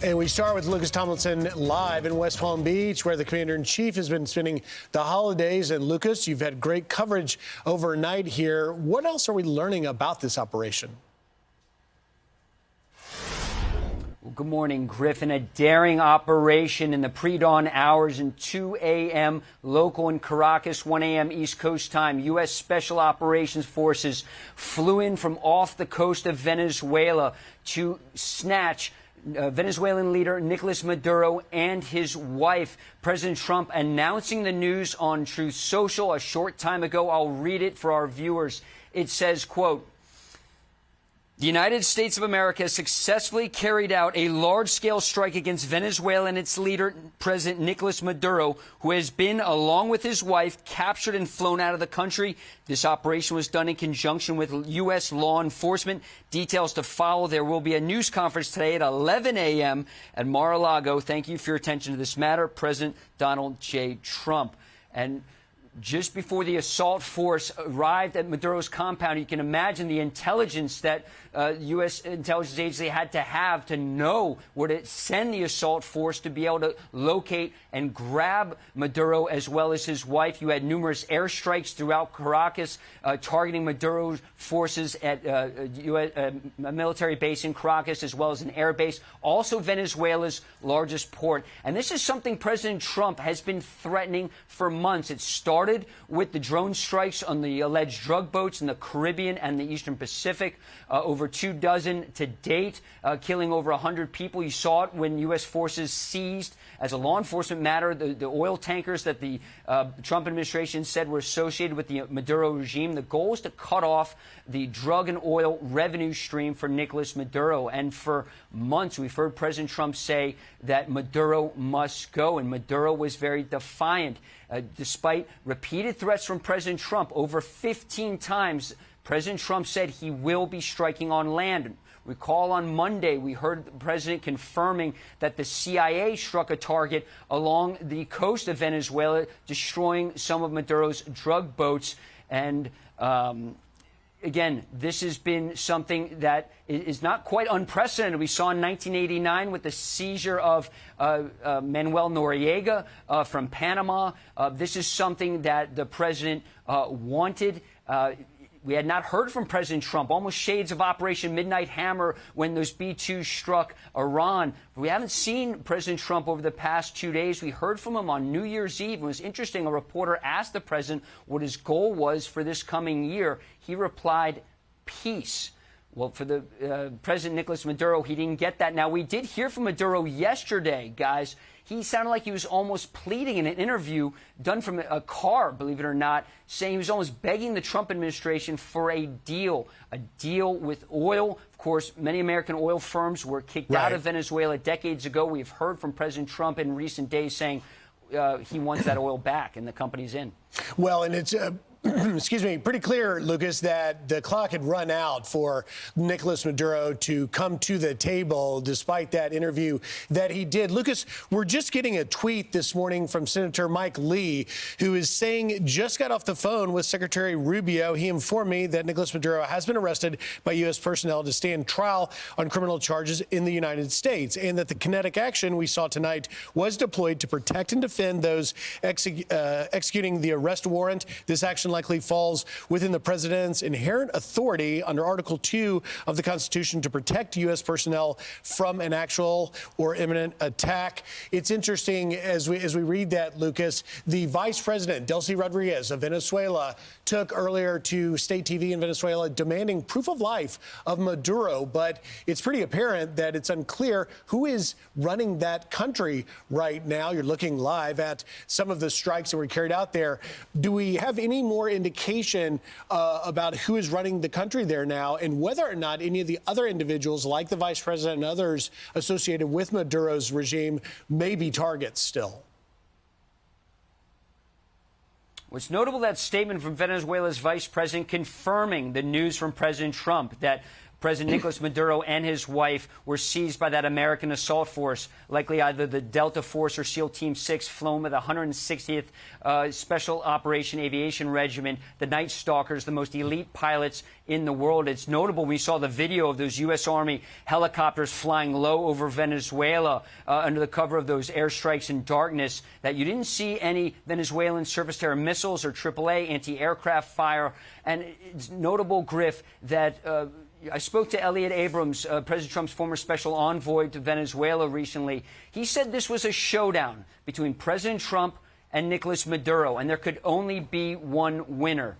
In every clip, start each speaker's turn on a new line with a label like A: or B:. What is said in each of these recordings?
A: And we start with Lucas Tomlinson live in West Palm Beach, where the commander-in-chief has been spending the holidays. And Lucas, you've had great coverage overnight here. What else are we learning about this operation?
B: Well, good morning, Griffin. A daring operation in the pre-dawn hours and 2 a.m. local in Caracas, 1 a.m. East Coast time. U.S. Special Operations Forces flew in from off the coast of Venezuela to snatch Venezuelan leader Nicolás Maduro and his wife. President Trump announcing the news on Truth Social a short time ago. I'll read it for our viewers. It says, quote, "The United States of America has successfully carried out a large-scale strike against Venezuela and its leader, President Nicolás Maduro, who has been, along with his wife, captured and flown out of the country. This operation was done in conjunction with U.S. law enforcement. Details to follow. There will be a news conference today at 11 a.m. at Mar-a-Lago. Thank you for your attention to this matter. President Donald J. Trump." And just before the assault force arrived at Maduro's compound, you can imagine the intelligence that U.S. intelligence agency had to have to know where to send the assault force to be able to locate and grab Maduro as well as his wife. You had numerous airstrikes throughout Caracas targeting Maduro's forces at a military base in Caracas as well as an air base, also Venezuela's largest port. And this is something President Trump has been threatening for months. It started with the drone strikes on the alleged drug boats in the Caribbean and the Eastern Pacific, over 24 to date, killing over 100 people. You saw it when U.S. forces seized, as a law enforcement matter, the oil tankers that the Trump administration said were associated with the Maduro regime. The goal is to cut off the drug and oil revenue stream for Nicolás Maduro. And for months, we've heard President Trump say that Maduro must go, and Maduro was very defiant. Despite repeated threats from President Trump, over 15 times, President Trump said he will be striking on land. Recall on Monday, we heard the president confirming that the CIA struck a target along the coast of Venezuela, destroying some of Maduro's drug boats. And again, this has been something that is not quite unprecedented. We saw in 1989 with the seizure of Manuel Noriega from Panama. This is something that the president wanted. We had not heard from President Trump, almost shades of Operation Midnight Hammer when those B-2s struck Iran. We haven't seen President Trump over the past 2 days. We heard from him on New Year's Eve. It was interesting. A reporter asked the president what his goal was for this coming year. He replied, peace. Well, for the President Nicolás Maduro, he didn't get that. Now, we did hear from Maduro yesterday, guys. He sounded like he was almost pleading in an interview done from a car, believe it or not, saying he was almost begging the Trump administration for a deal with oil. Of course, many American oil firms were kicked out of Venezuela decades ago. We've heard from President Trump in recent days saying he wants that oil back, and the company's in.
A: Well, and it's excuse me, pretty clear, Lucas, that the clock had run out for Nicolás Maduro to come to the table despite that interview that he did. Lucas, we're just getting a tweet this morning from Senator Mike Lee, who is saying just got off the phone with Secretary Rubio. He informed me that Nicolás Maduro has been arrested by U.S. personnel to stand trial on criminal charges in the United States, and that the kinetic action we saw tonight was deployed to protect and defend those executing the arrest warrant. This action likely falls within the president's inherent authority under Article 2 of the Constitution to protect U.S. personnel from an actual or imminent attack. It's interesting as we read that, Lucas, the vice president, Delcy Rodriguez of Venezuela, took earlier to state TV in Venezuela demanding proof of life of Maduro. But it's pretty apparent that it's unclear who is running that country right now. You're looking live at some of the strikes that were carried out there. Do we have any more indication about who is running the country there now, and whether or not any of the other individuals like the vice president and others associated with Maduro's regime may be targets still?
B: What's notable, that statement from Venezuela's vice president confirming the news from President Trump that President Nicolás Maduro and his wife were seized by that American assault force, likely either the Delta Force or SEAL Team 6, flown by the 160th Special Operation Aviation Regiment, the Night Stalkers, the most elite pilots in the world. It's notable we saw the video of those U.S. Army helicopters flying low over Venezuela under the cover of those airstrikes in darkness, that you didn't see any Venezuelan surface-to-air missiles or AAA anti-aircraft fire. And it's notable, Griff, that I spoke to Elliot Abrams, President Trump's former special envoy to Venezuela recently. He said this was a showdown between President Trump and Nicolás Maduro, and there could only be one winner.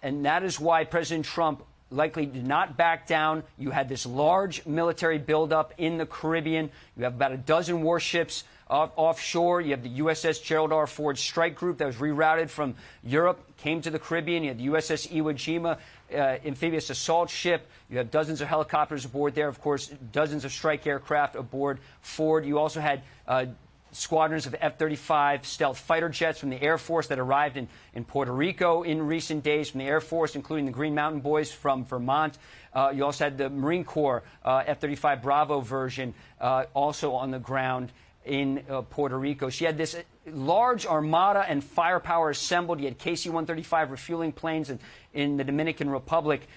B: And that is why President Trump likely did not back down. You had this large military buildup in the Caribbean. You have about a dozen warships offshore. You have the USS Gerald R. Ford strike group that was rerouted from Europe, came to the Caribbean. You had the USS Iwo Jima amphibious assault ship. You have dozens of helicopters aboard there, of course, dozens of strike aircraft aboard Ford. You also had squadrons of F-35 stealth fighter jets from the Air Force that arrived in Puerto Rico in recent days, from the Air Force, including the Green Mountain Boys from Vermont. You also had the Marine Corps F-35 Bravo version also on the ground in Puerto Rico. She had this large armada and firepower assembled. You had KC-135 refueling planes in the Dominican Republic.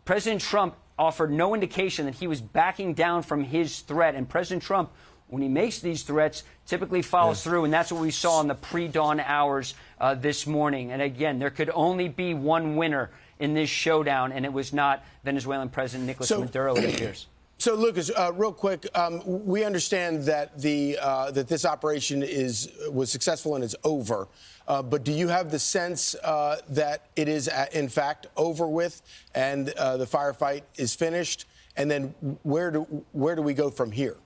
B: President Trump offered no indication that he was backing down from his threat. And President Trump, when he makes these threats, typically follows through. And that's what we saw in the pre-dawn hours this morning. And again, there could only be one winner in this showdown, and it was not Venezuelan President Nicolás Maduro, it appears.
C: So, Lucas, real quick, we understand that that this operation was successful and is over. But do you have the sense that it is, in fact, over with and the firefight is finished? And then where do we go from here?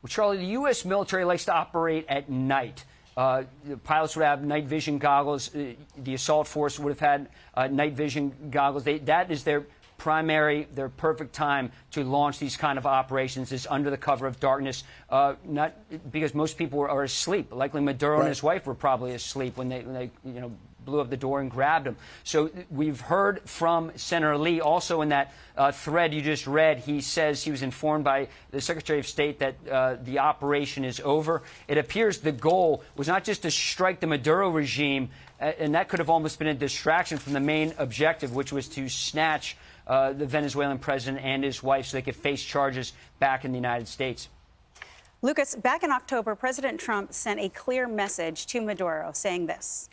B: Well, Charlie, the U.S. military likes to operate at night. The pilots would have night vision goggles. The assault force would have had night vision goggles. That is their perfect time to launch these kind of operations, is under the cover of darkness, not because most people are asleep. Likely Maduro and his wife were probably asleep when they blew up the door and grabbed him. So we've heard from Senator Lee also in that thread you just read. He says he was informed by the Secretary of State that the operation is over. It appears the goal was not just to strike the Maduro regime, and that could have almost been a distraction from the main objective, which was to snatch the Venezuelan president and his wife so they could face charges back in the United States.
D: Lucas, back in October, President Trump sent a clear message to Maduro saying this.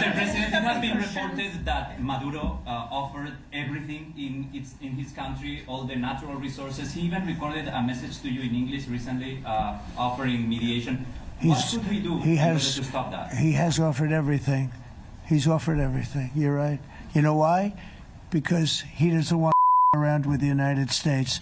E: Mr. President, it has been reported that Maduro offered everything in his country, all the natural resources. He even recorded a message to you in English recently, offering mediation. What should we do in order to stop that?
F: He has offered everything. He's offered everything. You're right. You know why? Because he doesn't want around with the United States.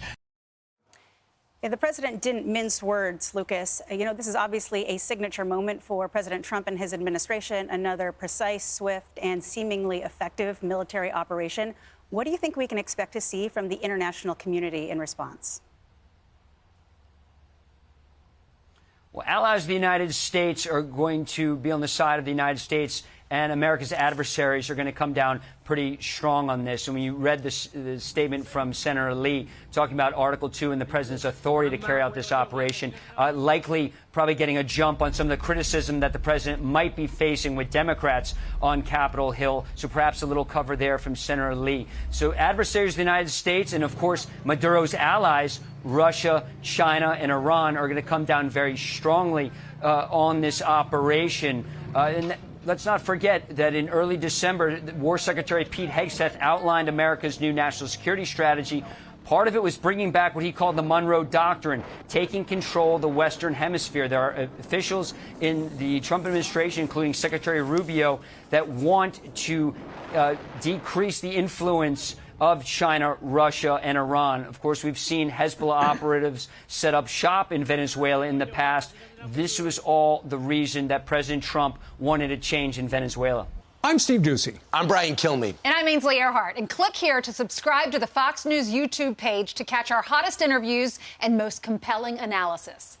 D: Yeah, the president didn't mince words, Lucas. This is obviously a signature moment for President Trump and his administration, another precise, swift, and seemingly effective military operation. What do you think we can expect to see from the international community in response?
B: Well, allies of the United States are going to be on the side of the United States, and America's adversaries are going to come down pretty strong on this. And when you read the statement from Senator Lee talking about Article 2 and the president's authority to carry out this operation, likely probably getting a jump on some of the criticism that the president might be facing with Democrats on Capitol Hill. So perhaps a little cover there from Senator Lee. So adversaries of the United States and, of course, Maduro's allies, Russia, China, and Iran, are going to come down very strongly on this operation. Let's not forget that in early December, War Secretary Pete Hegseth outlined America's new national security strategy. Part of it was bringing back what he called the Monroe Doctrine, taking control of the Western Hemisphere. There are officials in the Trump administration, including Secretary Rubio, that want to decrease the influence of China, Russia, and Iran. Of course, we've seen Hezbollah operatives set up shop in Venezuela in the past. This was all the reason that President Trump wanted a change in Venezuela.
G: I'm Steve Doocy.
H: I'm Brian Kilmeade.
I: And I'm Ainsley Earhart. And click here to subscribe to the Fox News YouTube page to catch our hottest interviews and most compelling analysis.